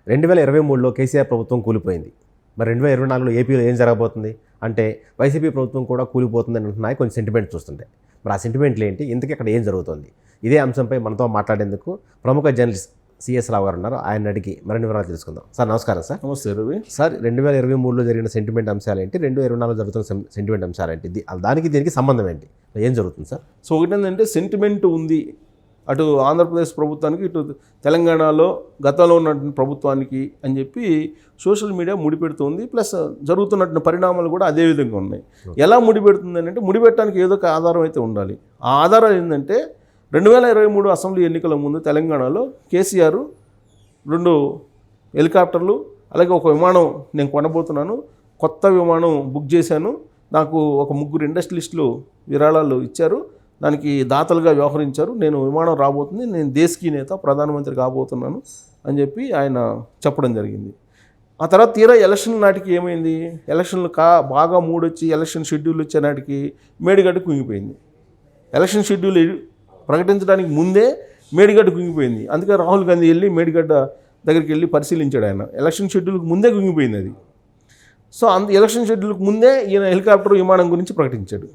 2023లో కేసీఆర్ ప్రభుత్వం కూలిపోయింది. మరి 2024లో ఏపీలో ఏం జరగబోతుంది అంటే వైసీపీ ప్రభుత్వం కూడా కూలిపోతుందని అంటున్నాయి కొన్ని సెంటిమెంట్ చూస్తుంటే. మరి ఆ సెంటిమెంట్లు ఏంటి, ఇంతకీ అక్కడ ఏం జరుగుతుంది? ఇదే అంశంపై మనతో మాట్లాడేందుకు ప్రముఖ జర్నలిస్ట్ సిఎస్ రావు గారు ఉన్నారు. ఆయన అడిగి మరిన్ని వివరాలు తెలుసుకుందాం. సార్ నమస్కారం. సార్ నమస్తే రవి. సార్ 2023లో జరిగిన సెంటిమెంట్ అంశాలు ఏంటి, 2024లో జరుగుతున్న సెంటిమెంట్ అంశాలు ఏంటి, దానికి దీనికి సంబంధం ఏంటి, ఏం జరుగుతుంది సార్? సో ఒకటేంటంటే సెంటిమెంట్ ఉంది అటు ఆంధ్రప్రదేశ్ ప్రభుత్వానికి ఇటు తెలంగాణలో గతంలో ఉన్నటువంటి ప్రభుత్వానికి అని చెప్పి సోషల్ మీడియా ముడిపెడుతుంది. ప్లస్ జరుగుతున్నటువంటి పరిణామాలు కూడా అదే విధంగా ఉన్నాయి. ఎలా ముడిపెడుతుంది అంటే ముడిపెట్టడానికి ఏదో ఒక ఆధారం అయితే ఉండాలి. ఆ ఆధారం ఏంటంటే 2023 అసెంబ్లీ ఎన్నికల ముందు తెలంగాణలో కేసీఆర్ 2 హెలికాప్టర్లు అలాగే ఒక విమానం నేను కొనబోతున్నాను, కొత్త విమానం బుక్ చేశాను, నాకు ఒక 3 ఇండస్ట్రియలిస్టులు విరాళాలు ఇచ్చారు, దానికి దాతలుగా వ్యవహరించారు, నేను విమానం రాబోతుంది, నేను దేశకీ నేత ప్రధానమంత్రి కాబోతున్నాను అని చెప్పి ఆయన చెప్పడం జరిగింది. ఆ తర్వాత తీరా ఎలక్షన్ నాటికి ఏమైంది, ఎలక్షన్లు బాగా మూడొచ్చి ఎలక్షన్ షెడ్యూల్ వచ్చే నాటికి మేడిగడ్డ కుంగిపోయింది. ఎలక్షన్ షెడ్యూల్ ప్రకటించడానికి ముందే మేడిగడ్డ కుంగిపోయింది. అందుకే రాహుల్ గాంధీ వెళ్ళి మేడిగడ్డ దగ్గరికి వెళ్ళి పరిశీలించాడు. ఆయన ఎలక్షన్ షెడ్యూల్కి ముందే కుంగిపోయింది అది. సో ఎలక్షన్ షెడ్యూల్కి ముందే ఈయన హెలికాప్టర్ విమానం గురించి ప్రకటించాడు.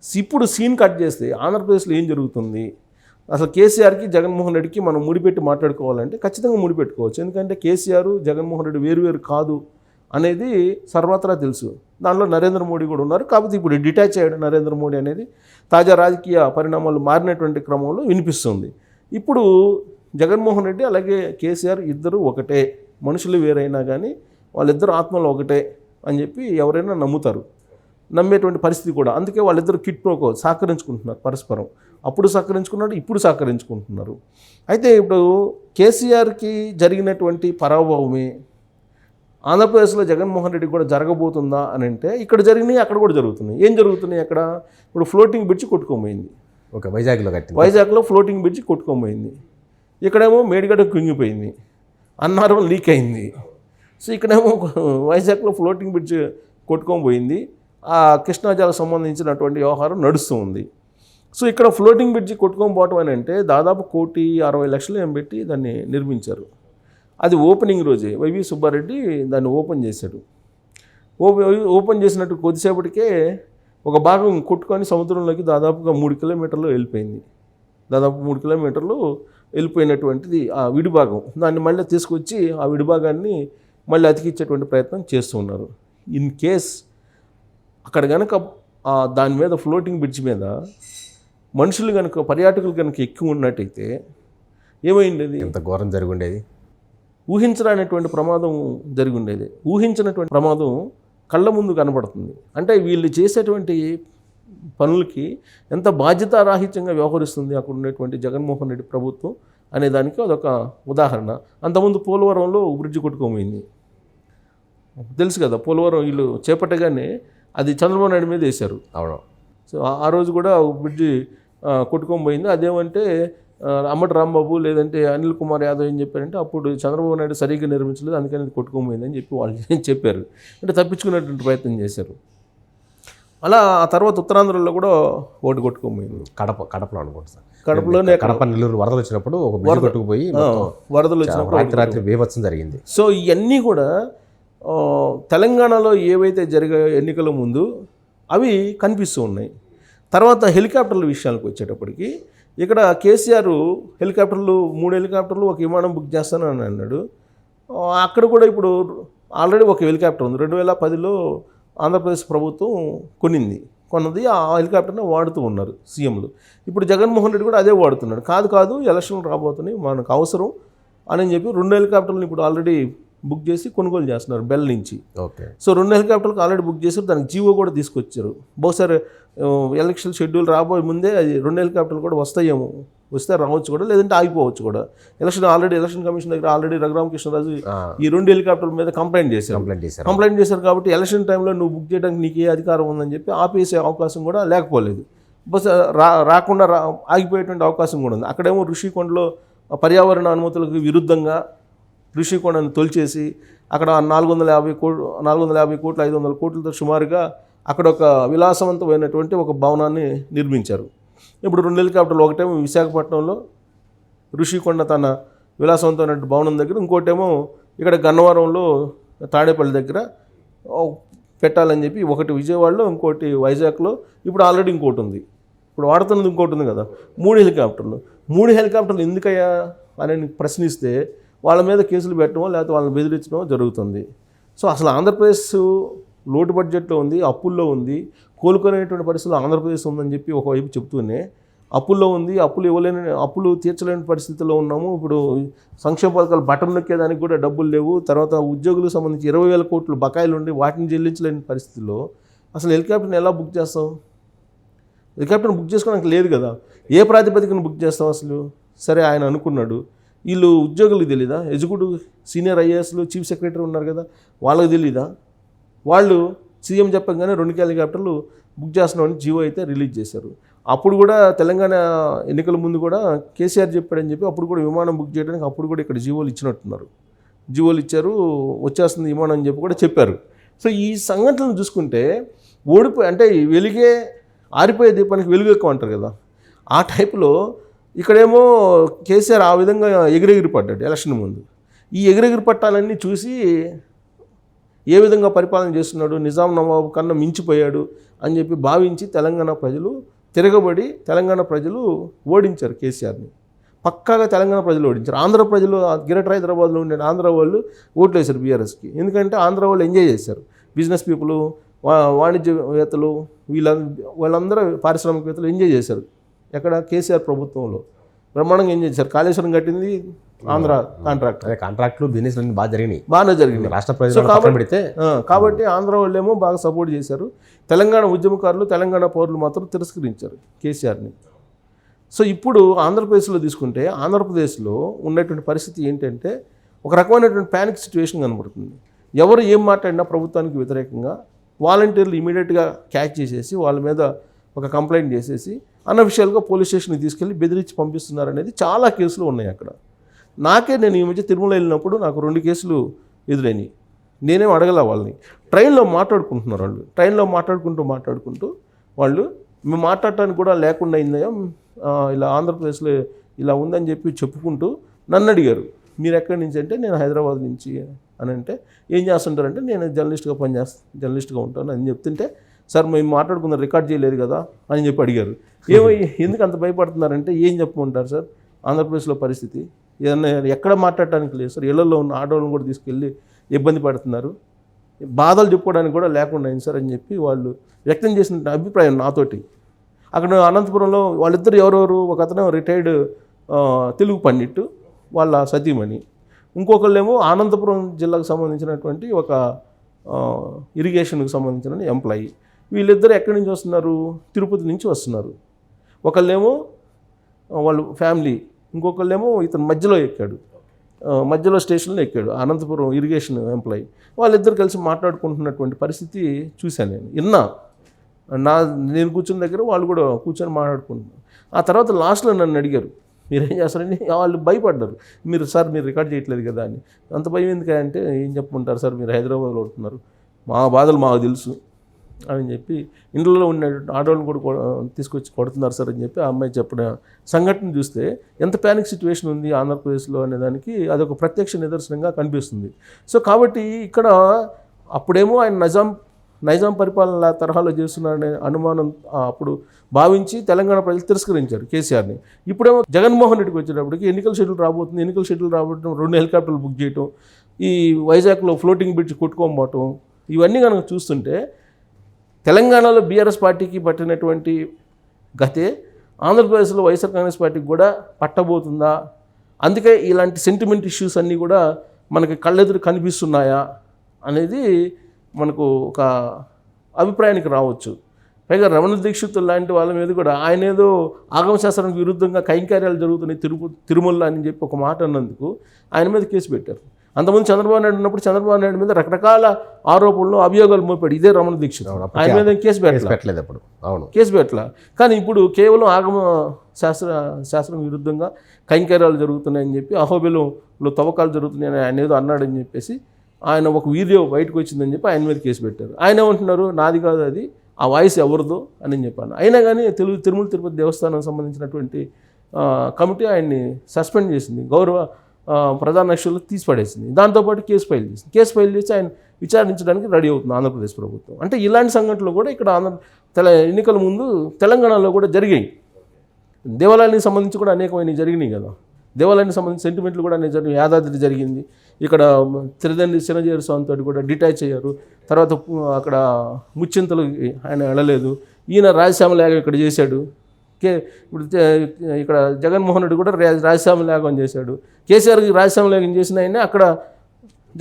ఇప్పుడు సీన్ కట్ చేస్తే ఆంధ్రప్రదేశ్లో ఏం జరుగుతుంది, అసలు కేసీఆర్కి జగన్మోహన్ రెడ్డికి మనం ముడిపెట్టి మాట్లాడుకోవాలంటే ఖచ్చితంగా ముడిపెట్టుకోవచ్చు. ఎందుకంటే కేసీఆర్ జగన్మోహన్ రెడ్డి వేరు కాదు అనేది సర్వత్రా తెలుసు. దానిలో నరేంద్ర మోడీ కూడా ఉన్నారు. కాకపోతే ఇప్పుడు డిటాచ్ అయ్యాడు నరేంద్ర మోడీ అనేది తాజా రాజకీయ పరిణామాలు మారినటువంటి క్రమంలో వినిపిస్తుంది. ఇప్పుడు జగన్మోహన్ రెడ్డి అలాగే కేసీఆర్ ఇద్దరు ఒకటే, మనుషులు వేరైనా కానీ వాళ్ళిద్దరు ఆత్మలు ఒకటే అని చెప్పి ఎవరైనా నమ్ముతారు, నమ్మేటువంటి పరిస్థితి కూడా. అందుకే వాళ్ళిద్దరు కిట్ ప్రోకో సహకరించుకుంటున్నారు పరస్పరం. అప్పుడు సహకరించుకున్నాడు, ఇప్పుడు సహకరించుకుంటున్నారు. అయితే ఇప్పుడు కేసీఆర్కి జరిగినటువంటి పరాభవమే ఆంధ్రప్రదేశ్లో జగన్మోహన్ రెడ్డి కూడా జరగబోతుందా అని అంటే ఇక్కడ జరిగినాయి, అక్కడ కూడా జరుగుతున్నాయి. ఏం జరుగుతున్నాయి అక్కడ? ఇప్పుడు ఫ్లోటింగ్ బ్రిడ్జ్ కొట్టుకోబోయింది. ఓకే, వైజాగ్లో ఫ్లోటింగ్ బ్రిడ్జ్ కొట్టుకోబోయింది. ఇక్కడేమో మేడిగడ్డ కుంగిపోయింది, అన్నారం లీక్ అయింది. సో ఇక్కడేమో వైజాగ్లో ఫ్లోటింగ్ బ్రిడ్జ్ కొట్టుకోబోయింది, ఆ కృష్ణాజాలకు సంబంధించినటువంటి వ్యవహారం నడుస్తూ ఉంది. సో ఇక్కడ ఫ్లోటింగ్ బ్రిడ్జి కొట్టుకొని పోవటం అని అంటే దాదాపు 1,60,00,000 ఏం పెట్టి దాన్ని నిర్మించారు. అది ఓపెనింగ్ రోజే వైవి సుబ్బారెడ్డి దాన్ని ఓపెన్ చేశాడు. ఓపెన్ చేసినట్టు కొద్దిసేపటికే ఒక భాగం కొట్టుకొని సముద్రంలోకి దాదాపుగా 3 కిలోమీటర్లు వెళ్ళిపోయింది. దాదాపు 3 కిలోమీటర్లు వెళ్ళిపోయినటువంటిది ఆ విడిభాగం. దాన్ని మళ్ళీ తీసుకొచ్చి ఆ విడిభాగాన్ని మళ్ళీ అతికించేటువంటి ప్రయత్నం చేస్తూ ఉన్నారు. ఇన్ కేస్ అక్కడ కనుక దాని మీద ఫ్లోటింగ్ బ్రిడ్జ్ మీద మనుషులు కనుక పర్యాటకులు కనుక ఎక్కువ ఉన్నట్టయితే ఏమైండేది? ఎంత ఘోరం జరిగి ఉండేది. ఊహించరానటువంటి ప్రమాదం జరిగి ఉండేది. ఊహించినటువంటి ప్రమాదం కళ్ళ ముందు కనబడుతుంది. అంటే వీళ్ళు చేసేటువంటి పనులకి ఎంత బాధ్యతారాహిత్యంగా వ్యవహరిస్తుంది అక్కడ ఉన్నటువంటి జగన్మోహన్ రెడ్డి ప్రభుత్వం అనే దానికి అదొక ఉదాహరణ. అంతకుముందు పోలవరంలో బ్రిడ్జ్ కొట్టుకోపోయింది తెలుసు కదా. పోలవరం వీళ్ళు చేపట్టగానే అది చంద్రబాబు నాయుడు మీద వేశారు. అవును. సో ఆ రోజు కూడా బ్రిడ్జి కొట్టుకొని పోయింది. అదేమంటే అమ్మటి రాంబాబు లేదంటే అనిల్ కుమార్ యాదవ్ ఏం చెప్పారంటే అప్పుడు చంద్రబాబు నాయుడు సరిగ్గా నిర్మించలేదు, అందుకని అది కొట్టుకొని పోయిందని చెప్పి వాళ్ళు చెప్పారు. అంటే తప్పించుకునేటువంటి ప్రయత్నం చేశారు. అలా ఆ తర్వాత ఉత్తరాంధ్రలో కూడా ఒకటి కొట్టుకొని పోయింది. కడపలో అనుకుంటా సార్. కడపలోనే కడప నెల్లూరు వరదలు వచ్చినప్పుడు ఒక కొట్టుకుపోయి వరదలు వచ్చినప్పుడు రాత్రి బీభత్సం జరిగింది. సో ఇవన్నీ కూడా తెలంగాణలో ఏవైతే జరిగే ఎన్నికల ముందు అవి కనిపిస్తూ ఉన్నాయి. తర్వాత హెలికాప్టర్ల విషయానికి వచ్చేటప్పటికి ఇక్కడ కేసీఆర్ హెలికాప్టర్లు 3 హెలికాప్టర్లు ఒక విమానం బుక్ చేస్తానని అన్నాడు. అక్కడ కూడా ఇప్పుడు ఆల్రెడీ ఒక హెలికాప్టర్ ఉంది. 2010లో ఆంధ్రప్రదేశ్ ప్రభుత్వం కొన్నది ఆ హెలికాప్టర్ని వాడుతూ ఉన్నారు సీఎంలు. ఇప్పుడు జగన్మోహన్ రెడ్డి కూడా అదే వాడుతున్నాడు. కాదు ఎలక్షన్లు రాబోతున్నాయి, మనకు అవసరం అని చెప్పి 2 హెలికాప్టర్లు ఇప్పుడు ఆల్రెడీ బుక్ చేసి కొనుగోలు చేస్తున్నారు బెల్ నుంచి. ఓకే. సో 2 హెలికాప్టర్లకు ఆల్రెడీ బుక్ చేశారు, దానికి జీవో కూడా తీసుకొచ్చారు. బహుశా ఎలక్షన్ షెడ్యూల్ రాబోయే ముందే అది 2 హెలికాప్టర్లు కూడా వస్తాయేమో, వస్తే రావచ్చు కూడా, లేదంటే ఆగిపోవచ్చు కూడా. ఎలక్షన్ కమిషన్ దగ్గర ఆల్రెడీ రఘురామకృష్ణరాజు ఈ 2 హెలికాప్టర్ల మీద కంప్లైంట్ చేశారు. కాబట్టి ఎలక్షన్ టైంలో నువ్వు బుక్ చేయడానికి నీకు ఏ అధికారం ఉందని చెప్పి ఆపేసే అవకాశం కూడా లేకపోలేదు. బహుశా రాకుండా ఆగిపోయేటువంటి అవకాశం కూడా ఉంది. అక్కడేమో ఋషికొండలో పర్యావరణ అనుమతులకు విరుద్ధంగా ఋషికొండను తొలిచేసి అక్కడ 450 కోట్లు 500 కోట్లతో సుమారుగా అక్కడ ఒక విలాసవంతమైనటువంటి ఒక భవనాన్ని నిర్మించారు. ఇప్పుడు 2 హెలికాప్టర్లు, ఒకటేమో విశాఖపట్నంలో ఋషికొండ తన విలాసవంతమైన భవనం దగ్గర, ఇంకోటేమో ఇక్కడ గన్నవరంలో తాడేపల్లి దగ్గర పెట్టాలని చెప్పి ఒకటి విజయవాడలో, ఇంకోటి వైజాగ్లో, ఇప్పుడు ఆల్రెడీ ఇంకోటి ఉంది, ఇప్పుడు వాడుతున్నది ఇంకోటి ఉంది కదా. 3 హెలికాప్టర్లు ఎందుకయ్యా అని ప్రశ్నిస్తే వాళ్ళ మీద కేసులు పెట్టడమో లేకపోతే వాళ్ళని బెదిరించడమో జరుగుతుంది. సో అసలు ఆంధ్రప్రదేశ్ లోటు బడ్జెట్లో ఉంది, అప్పుల్లో ఉంది, కోలుకునేటువంటి పరిస్థితుల్లో ఆంధ్రప్రదేశ్ ఉందని చెప్పి ఒకవైపు చెప్తూనే అప్పుల్లో ఉంది, అప్పులు తీర్చలేని పరిస్థితుల్లో ఉన్నాము. ఇప్పుడు సంక్షేమ పథకాలు బటన్ నొక్కేదానికి కూడా డబ్బులు లేవు. తర్వాత ఉద్యోగులకు సంబంధించి 20,000 కోట్లు బకాయిలు ఉండి వాటిని చెల్లించలేని పరిస్థితుల్లో అసలు హెలికాప్టర్ని ఎలా బుక్ చేస్తాం? హెలికాప్టర్ని బుక్ చేసుకోవడానికి లేదు కదా. ఏ ప్రాతిపదికన బుక్ చేస్తాం అసలు? సరే ఆయన అనుకున్నాడు, వీళ్ళు ఉద్యోగులకు తెలీదా? ఎగ్జిక్యూటివ్ సీనియర్ ఐఏఎస్లు చీఫ్ సెక్రటరీ ఉన్నారు కదా, వాళ్ళకి తెలీదా? వాళ్ళు సీఎం చెప్పగానే 2 హెలికాప్టర్లు బుక్ చేస్తున్నామని జీవో అయితే రిలీజ్ చేశారు. అప్పుడు కూడా తెలంగాణ ఎన్నికల ముందు కూడా కేసీఆర్ చెప్పాడని చెప్పి అప్పుడు కూడా విమానం బుక్ చేయడానికి అప్పుడు కూడా ఇక్కడ జీవోలు ఇచ్చినట్టున్నారు. జీవోలు ఇచ్చారు, వచ్చేస్తుంది విమానం అని చెప్పి కూడా చెప్పారు. సో ఈ సంఘటనలు చూసుకుంటే అంటే వెలిగే ఆరిపోయే దీపానికి వెలుగు ఎక్కువ అంటారు కదా, ఆ టైప్లో ఇక్కడేమో కేసీఆర్ ఆ విధంగా ఎగిరెగిరి పడ్డాడు ఎలక్షన్ ముందు. ఈ ఎగిరెగిరి పట్టాలన్నీ చూసి ఏ విధంగా పరిపాలన చేస్తున్నాడు, నిజాం నవాబు కన్నా మించిపోయాడు అని చెప్పి భావించి తెలంగాణ ప్రజలు తిరగబడి తెలంగాణ ప్రజలు ఓడించారు కేసీఆర్ని. పక్కాగా తెలంగాణ ప్రజలు ఓడించారు. ఆంధ్ర ప్రజలు గ్రేటర్ హైదరాబాద్లో ఉండే ఆంధ్ర వాళ్ళు ఓట్లు వేశారు బీఆర్ఎస్కి. ఎందుకంటే ఆంధ్ర వాళ్ళు ఎంజాయ్ చేశారు. బిజినెస్ పీపుల్, వాణిజ్యవేత్తలు, వాళ్ళందరూ పారిశ్రామికవేత్తలు ఎంజాయ్ చేశారు. ఎక్కడ? కేసీఆర్ ప్రభుత్వంలో బ్రహ్మాండంగా ఎంజాయ్ చేశారు. కాళేశ్వరం కట్టింది ఆంధ్ర కాంట్రాక్ట్. కాంట్రాక్ట్లు బిజినెస్ అన్ని బాగానే జరిగింది రాష్ట్ర ప్రజలు పెడితే. కాబట్టి ఆంధ్ర వాళ్ళేమో బాగా సపోర్ట్ చేశారు. తెలంగాణ ఉద్యమకారులు, తెలంగాణ పౌరులు మాత్రం తిరస్కరించారు కేసీఆర్ని. సో ఇప్పుడు ఆంధ్రప్రదేశ్లో తీసుకుంటే ఆంధ్రప్రదేశ్లో ఉన్నటువంటి పరిస్థితి ఏంటంటే ఒక రకమైనటువంటి ప్యానిక్ సిచ్యువేషన్ కనబడుతుంది. ఎవరు ఏం మాట్లాడినా ప్రభుత్వానికి వ్యతిరేకంగా వాలంటీర్లు ఇమీడియట్గా క్యాచ్ చేసేసి వాళ్ళ మీద ఒక కంప్లైంట్ చేసేసి అన్అఫిషియల్గా పోలీస్ స్టేషన్కి తీసుకెళ్ళి బెదిరించి పంపిస్తున్నారు అనేది చాలా కేసులు ఉన్నాయి అక్కడ. నేను ఈ మధ్య తిరుమల వెళ్ళినప్పుడు నాకు 2 కేసులు ఎదురైనాయి. నేనేం అడగల వాళ్ళని. ట్రైన్లో మాట్లాడుకుంటున్నారు వాళ్ళు. ట్రైన్లో మాట్లాడుకుంటూ వాళ్ళు మేము మాట్లాడటానికి కూడా లేకుండా అయిందయ్యా, ఇలా ఆంధ్రప్రదేశ్లో ఇలా ఉందని చెప్పి చెప్పుకుంటూ నన్ను అడిగారు, మీరు ఎక్కడి నుంచి అంటే నేను హైదరాబాద్ నుంచి అని. అంటే ఏం చేస్తుంటారంటే నేను జర్నలిస్ట్గా ఉంటాను అని చెప్తుంటే, సార్ మేము మాట్లాడుకున్న రికార్డ్ చేయలేదు కదా అని చెప్పి అడిగారు. ఎందుకు అంత భయపడుతున్నారంటే ఏం చెప్పమంటారు సార్, ఆంధ్రప్రదేశ్లో పరిస్థితి ఏదన్నా ఎక్కడ మాట్లాడటానికి లేదు సార్, ఇళ్లలో ఉన్న ఆడవాళ్ళని కూడా తీసుకెళ్ళి ఇబ్బంది పడుతున్నారు, బాధలు చెప్పుకోవడానికి కూడా లేకుండా అయింది సార్ అని చెప్పి వాళ్ళు వ్యక్తం చేసిన అభిప్రాయం నాతోటి. అక్కడ అనంతపురంలో వాళ్ళిద్దరు ఎవరెవరు, ఒక అతను రిటైర్డ్ తెలుగు పండిట్ వాళ్ళ సతీమణి, ఇంకొకళ్ళేమో అనంతపురం జిల్లాకు సంబంధించినటువంటి ఒక ఇరిగేషన్కి సంబంధించిన ఎంప్లాయీ. వీళ్ళిద్దరు ఎక్కడి నుంచి వస్తున్నారు? తిరుపతి నుంచి వస్తున్నారు. ఒకళ్ళేమో వాళ్ళు ఫ్యామిలీ, ఇంకొకళ్ళేమో ఇతను మధ్యలో స్టేషన్లో ఎక్కాడు, అనంతపురం ఇరిగేషన్ ఎంప్లాయీ. వాళ్ళిద్దరు కలిసి మాట్లాడుకుంటున్నటువంటి పరిస్థితి చూశాను నేను. నేను కూర్చున్న దగ్గర వాళ్ళు కూడా కూర్చొని మాట్లాడుకుంటున్నారు. ఆ తర్వాత లాస్ట్లో నన్ను అడిగారు, మీరేం చేస్తారని. వాళ్ళు భయపడ్డారు, మీరు రికార్డ్ చేయట్లేదు కదా అని. అంత భయం ఎందుకంటే ఏం చెప్పమంటారు సార్, మీరు హైదరాబాద్లో ఉంటున్నారు, మా బాధలు మాకు తెలుసు అని చెప్పి ఇంట్లో ఉన్న ఆడవాళ్ళని కూడా తీసుకొచ్చి కొడుతున్నారు సార్ అని చెప్పి ఆ అమ్మాయి చెప్పిన సంఘటన చూస్తే ఎంత ప్యానిక్ సిచ్యువేషన్ ఉంది ఆంధ్రప్రదేశ్లో అనేదానికి అదొక ప్రత్యక్ష నిదర్శనంగా కనిపిస్తుంది. సో కాబట్టి ఇక్కడ అప్పుడేమో ఆయన నైజాం పరిపాలన తరహాలో చేస్తున్నారనే అనుమానం అప్పుడు భావించి తెలంగాణ ప్రజలు తిరస్కరించారు కేసీఆర్ని. ఇప్పుడేమో జగన్మోహన్ రెడ్డికి వచ్చేటప్పటికి ఎన్నికల షెడ్యూల్ రాబోతుంది, 2 హెలికాప్టర్లు బుక్ చేయటం, ఈ వైజాగ్లో ఫ్లోటింగ్ బ్రిడ్జ్ కొట్టుకోకపోవటం, ఇవన్నీ కనుక చూస్తుంటే తెలంగాణలో బీఆర్ఎస్ పార్టీకి పట్టినటువంటి గతే ఆంధ్రప్రదేశ్లో వైఎస్ఆర్ కాంగ్రెస్ పార్టీకి కూడా పట్టబోతుందా? అందుకే ఇలాంటి సెంటిమెంట్ ఇష్యూస్ అన్నీ కూడా మనకి కళ్ళెదురు కనిపిస్తున్నాయా అనేది మనకు ఒక అభిప్రాయానికి రావచ్చు. పైగా రమణ దీక్షిత్ లాంటి వాళ్ళ మీద కూడా ఆయన ఏదో ఆగమశాస్త్రానికి విరుద్ధంగా కైంకర్యాలు జరుగుతున్నాయి తిరుమల అని చెప్పి ఒక మాట అన్నందుకు ఆయన మీద కేసు పెట్టారు. అంతకుముందు చంద్రబాబు నాయుడు ఉన్నప్పుడు చంద్రబాబు నాయుడు మీద రకరకాల ఆరోపణలు అభియోగాలు మోపాడు ఇదే రమణ దీక్షిత్. ఆయన మీద కేసు పెట్టలేదు అప్పుడు. అవును, కేసు పెట్టలా. కానీ ఇప్పుడు కేవలం ఆగమ శాస్త్రం విరుద్ధంగా కైంకర్యాలు జరుగుతున్నాయని చెప్పి అహోబిలంలో తవ్వకాలు జరుగుతున్నాయని ఆయన ఏదో అన్నాడని చెప్పేసి ఆయన ఒక వీడియో బయటకు వచ్చిందని చెప్పి ఆయన మీద కేసు పెట్టారు. ఆయన ఏమంటున్నారు, నాది కాదు అది, ఆ వాయిస్ ఎవరిదో అని చెప్పాను. అయినా కానీ తిరుమల తిరుపతి దేవస్థానం సంబంధించినటువంటి కమిటీ ఆయన్ని సస్పెండ్ చేసింది. గౌరవ ప్రధాన నక్షలు తీసి పడేసింది. దాంతోపాటు కేసు ఫైల్ చేసింది. కేసు ఫైల్ చేసి ఆయన విచారించడానికి రెడీ అవుతుంది ఆంధ్రప్రదేశ్ ప్రభుత్వం. అంటే ఇలాంటి సంఘటనలు కూడా ఇక్కడ ఎన్నికల ముందు తెలంగాణలో కూడా జరిగాయి. దేవాలయానికి సంబంధించి కూడా అనేకమైనవి జరిగినాయి కదా. దేవాలయానికి సంబంధించిన సెంటిమెంట్లు కూడా అనేక జరిగినాయి. యాదాద్రి జరిగింది, ఇక్కడ తిరుదండి చిరంజీవి స్వామి తోటి కూడా డిటాచ్ అయ్యారు. తర్వాత అక్కడ ముచ్చింతలు ఆయన వెళ్ళలేదు. ఈయన రాజశ్యామ యాగం ఇక్కడ చేశాడు. ఇప్పుడు ఇక్కడ జగన్మోహన్ రెడ్డి కూడా రాజశ్యామ యాగం చేశాడు. కేసీఆర్కి రాజశ్యామ యాగం చేసిన ఆయన అక్కడ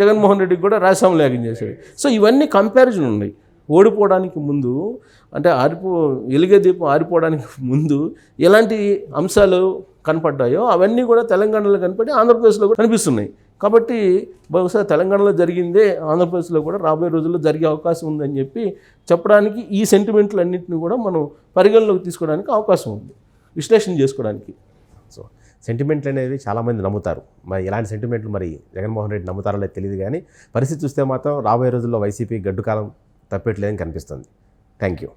జగన్మోహన్ రెడ్డికి కూడా రాజశ్యామ యాగం చేశాడు. సో ఇవన్నీ కంపారిజన్ ఉన్నాయి. ఓడిపోవడానికి ముందు అంటే వెలిగే దీపం ఆరిపోవడానికి ముందు ఎలాంటి అంశాలు కనపడ్డాయో అవన్నీ కూడా తెలంగాణలో కనపడి ఆంధ్రప్రదేశ్లో కూడా కనిపిస్తున్నాయి. కాబట్టి బహుశా తెలంగాణలో జరిగిందే ఆంధ్రప్రదేశ్లో కూడా రాబోయే రోజుల్లో జరిగే అవకాశం ఉందని చెప్పడానికి ఈ సెంటిమెంట్లు అన్నింటినీ కూడా మనం పరిగణలోకి తీసుకోవడానికి అవకాశం ఉంది, విశ్లేషణ చేసుకోవడానికి. సో సెంటిమెంట్లు అనేవి చాలామంది నమ్ముతారు. మరి ఇలాంటి సెంటిమెంట్లు మరి జగన్మోహన్ రెడ్డి నమ్ముతారో లేదో తెలియదు, కానీ పరిస్థితి చూస్తే మాత్రం రాబోయే రోజుల్లో వైసీపీ గడ్డు కాలం తప్పేట్లేదని కనిపిస్తుంది. Thank you.